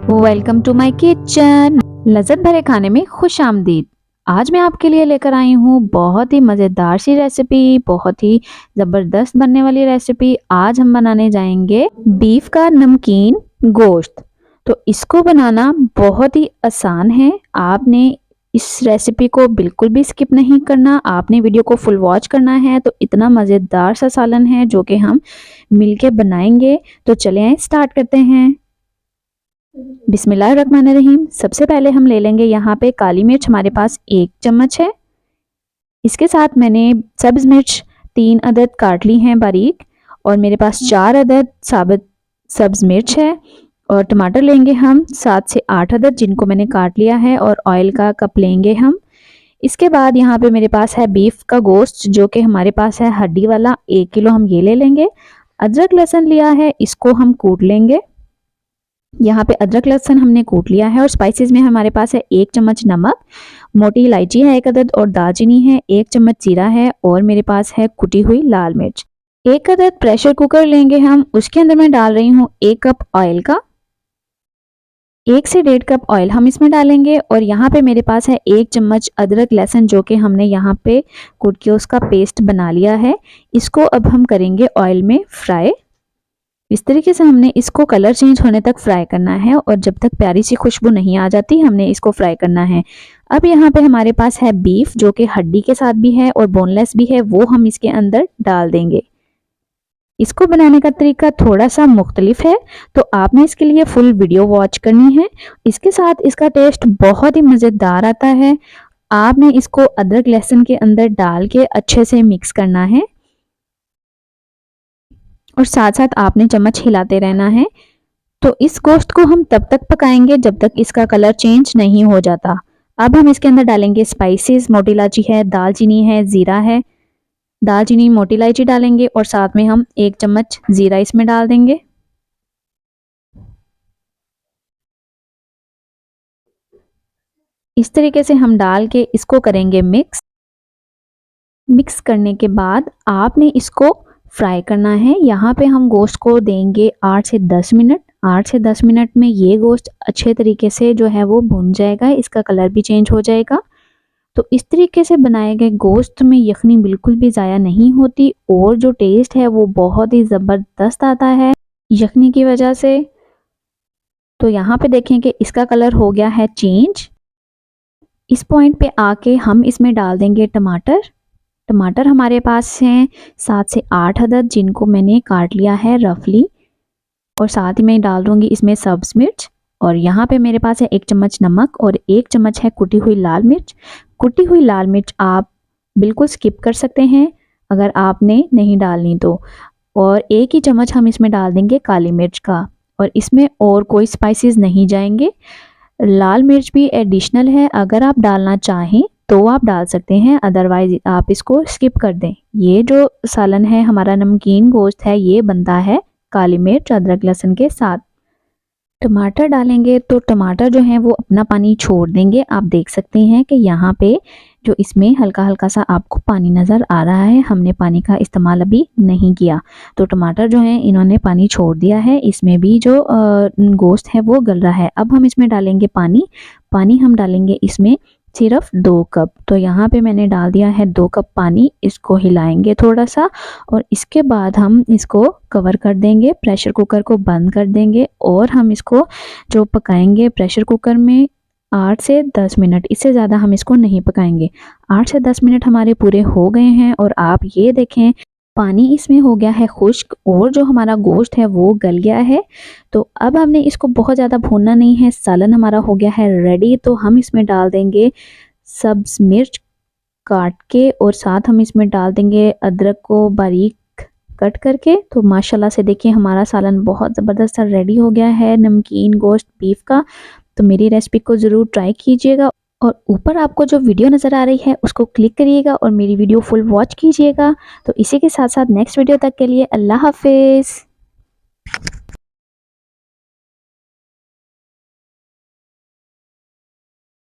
Welcome to my kitchen. लज़्ज़त भरे खाने में खुश आमदीद। आज मैं आपके लिए लेकर आई हूँ बहुत ही मज़ेदार सी रेसिपी, बहुत ही ज़बरदस्त बनने वाली रेसिपी। आज हम बनाने जाएंगे बीफ का नमकीन गोश्त। तो इसको बनाना बहुत ही आसान है। आपने इस रेसिपी को बिल्कुल भी स्किप नहीं करना, आपने वीडियो को फुल वॉच करना है। तो इतना मज़ेदार सा सालन है जो कि हम मिलके बनाएंगे। तो चलें स्टार्ट करते हैं। बिस्मिल्लाहिर्रहमानिर्रहीम। सबसे पहले हम ले लेंगे यहाँ पे काली मिर्च, हमारे पास 1 चम्मच है। इसके साथ मैंने सब्ज मिर्च 3 अदद काट ली हैं बारीक, और मेरे पास 4 अदद साबुत सब्ज मिर्च है। और टमाटर लेंगे हम 7 से 8 अदद, जिनको मैंने काट लिया है। और ऑयल का कप लेंगे हम। इसके बाद यहाँ पे मेरे पास है बीफ का गोश्त, जो कि हमारे पास है हड्डी वाला, 1 किलो हम ये ले लेंगे। अदरक लहसुन लिया है, इसको हम कूट लेंगे। यहाँ पे अदरक लहसुन हमने कूट लिया है। और स्पाइसेस में हमारे पास है 1 चम्मच नमक, मोटी इलायची है 1 अदद, और दालचीनी है 1 चम्मच, जीरा है, और मेरे पास है कुटी हुई लाल मिर्च। 1 अदद प्रेशर कुकर लेंगे हम, उसके अंदर मैं डाल रही हूँ 1 कप ऑयल का। 1 से 1.5 कप ऑयल हम इसमें डालेंगे। और यहाँ पे मेरे पास है 1 चम्मच अदरक लहसुन, जो कि हमने यहाँ पे कूट के उसका पेस्ट बना लिया है। इसको अब हम करेंगे ऑयल में फ्राई। इस तरीके से हमने इसको कलर चेंज होने तक फ्राई करना है, और जब तक प्यारी सी खुशबू नहीं आ जाती हमने इसको फ्राई करना है। अब यहाँ पे हमारे पास है बीफ, जो कि हड्डी के साथ भी है और बोनलेस भी है, वो हम इसके अंदर डाल देंगे। इसको बनाने का तरीका थोड़ा सा मुख्तलिफ है, तो आपने इसके लिए फुल वीडियो वॉच करनी है। इसके साथ इसका टेस्ट बहुत ही मज़ेदार आता है। आपने इसको अदरक लहसुन के अंदर डाल के अच्छे से मिक्स करना है, और साथ साथ आपने चम्मच हिलाते रहना है। तो इस गोश्त को हम तब तक पकाएंगे जब तक इसका कलर चेंज नहीं हो जाता। अब हम इसके अंदर डालेंगे स्पाइसेस। मोटी इलायची है, दालचीनी है, जीरा है। दालचीनी, मोटी इलायची डालेंगे, और साथ में हम 1 चम्मच जीरा इसमें डाल देंगे। इस तरीके से हम डाल के इसको करेंगे मिक्स। मिक्स करने के बाद आपने इसको फ्राई करना है। यहाँ पे हम गोश्त को देंगे 8 से 10 मिनट। 8 से 10 मिनट में ये गोश्त अच्छे तरीके से जो है वो भुन जाएगा, इसका कलर भी चेंज हो जाएगा। तो इस तरीके से बनाए गए गोश्त में यखनी बिल्कुल भी ज़ाया नहीं होती, और जो टेस्ट है वो बहुत ही ज़बरदस्त आता है यखनी की वजह से। तो यहाँ पे देखें कि इसका कलर हो गया है चेंज। इस पॉइंट पे आके हम इसमें डाल देंगे टमाटर। टमाटर हमारे पास हैं 7 से 8 अदद, जिनको मैंने काट लिया है रफली। और साथ ही मैं डाल दूंगी इसमें सब्ज मिर्च। और यहाँ पे मेरे पास है 1 चम्मच नमक, और 1 चम्मच है कुटी हुई लाल मिर्च। कुटी हुई लाल मिर्च आप बिल्कुल स्किप कर सकते हैं अगर आपने नहीं डालनी तो। और 1 ही चम्मच हम इसमें डाल देंगे काली मिर्च का, और इसमें और कोई स्पाइसेस नहीं जाएंगे। लाल मिर्च भी एडिशनल है, अगर आप डालना चाहें तो आप डाल सकते हैं, अदरवाइज आप इसको स्किप कर दें। ये जो सालन है हमारा नमकीन गोश्त है, ये बनता है काली मिर्च अदरक लहसुन के साथ। टमाटर डालेंगे तो टमाटर जो है वो अपना पानी छोड़ देंगे। आप देख सकते हैं कि यहाँ पे जो इसमें हल्का हल्का सा आपको पानी नज़र आ रहा है, हमने पानी का इस्तेमाल अभी नहीं किया। तो टमाटर जो है इन्होंने पानी छोड़ दिया है, इसमें भी जो गोश्त है वो गल रहा है। अब हम इसमें डालेंगे पानी। पानी हम डालेंगे इसमें सिर्फ 2 कप। तो यहाँ पे मैंने डाल दिया है 2 कप पानी। इसको हिलाएंगे थोड़ा सा, और इसके बाद हम इसको कवर कर देंगे, प्रेशर कुकर को बंद कर देंगे, और हम इसको जो पकाएंगे प्रेशर कुकर में 8 से 10 मिनट, इससे ज़्यादा हम इसको नहीं पकाएंगे। 8 से 10 मिनट हमारे पूरे हो गए हैं, और आप ये देखें पानी इसमें हो गया है खुश्क, और जो हमारा गोश्त है वो गल गया है। तो अब हमने इसको बहुत ज़्यादा भूनना नहीं है, सालन हमारा हो गया है रेडी। तो हम इसमें डाल देंगे सब्ज मिर्च काट के, और साथ हम इसमें डाल देंगे अदरक को बारीक कट करके। तो माशाल्लाह से देखिए हमारा सालन बहुत ज़बरदस्त रेडी हो गया है नमकीन गोश्त बीफ का। तो मेरी रेसिपी को ज़रूर ट्राई कीजिएगा, और ऊपर आपको जो वीडियो नज़र आ रही है उसको क्लिक करिएगा और मेरी वीडियो फुल वॉच कीजिएगा। तो इसी के साथ साथ नेक्स्ट वीडियो तक के लिए अल्लाह हाफिज़।